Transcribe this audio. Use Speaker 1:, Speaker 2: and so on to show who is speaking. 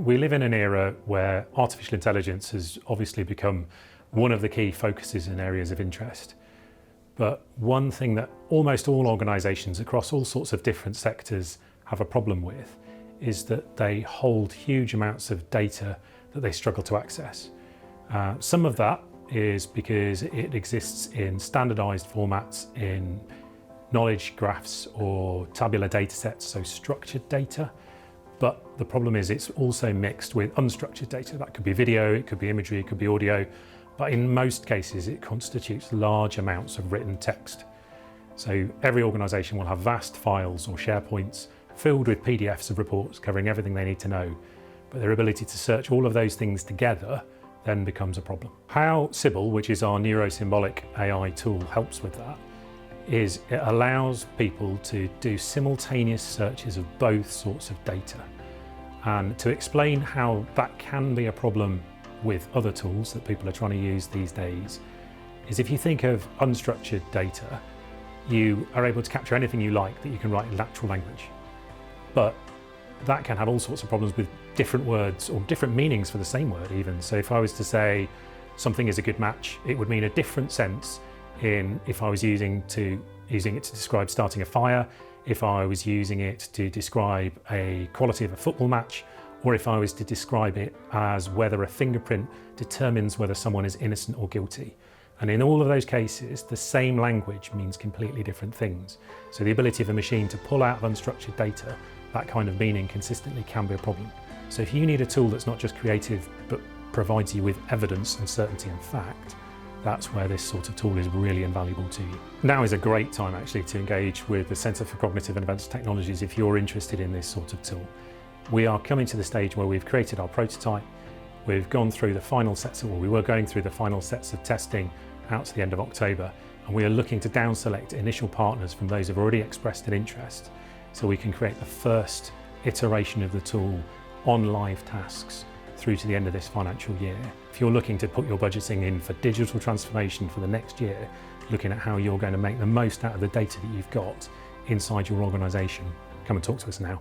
Speaker 1: We live in an era where artificial intelligence has obviously become one of the key focuses and areas of interest. But one thing that almost all organisations across all sorts of different sectors have a problem with is that they hold huge amounts of data that they struggle to access. Some of that is because it exists in standardised formats in knowledge graphs or tabular data sets, so structured data. But the problem is it's also mixed with unstructured data. That could be video, it could be imagery, it could be audio, but in most cases it constitutes large amounts of written text. So every organisation will have vast files or SharePoints filled with PDFs of reports covering everything they need to know, but their ability to search all of those things together then becomes a problem. How Sybil, which is our Neurosymbolic AI tool, helps with that is it allows people to do simultaneous searches of both sorts of data. And to explain how that can be a problem with other tools that people are trying to use these days is if you think of unstructured data, you are able to capture anything you like that you can write in natural language. But that can have all sorts of problems with different words or different meanings for the same word even. So if I was to say something is a good match, it would mean a different sense in if I was using it to describe starting a fire, if I was using it to describe a quality of a football match, or if I was to describe it as whether a fingerprint determines whether someone is innocent or guilty. And in all of those cases, the same language means completely different things. So the ability of a machine to pull out of unstructured data that kind of meaning consistently can be a problem. So if you need a tool that's not just creative, but provides you with evidence and certainty and fact, that's where this sort of tool is really invaluable to you. Now is a great time actually to engage with the Centre for Cognitive and Advanced Technologies if you're interested in this sort of tool. We are coming to the stage where we've created our prototype, we've gone through the final sets, or we were going through the final sets of testing out to the end of October, and we are looking to down select initial partners from those who've already expressed an interest so we can create the first iteration of the tool on live tasks through to the end of this financial year. If you're looking to put your budgeting in for digital transformation for the next year, looking at how you're going to make the most out of the data that you've got inside your organisation, come and talk to us now.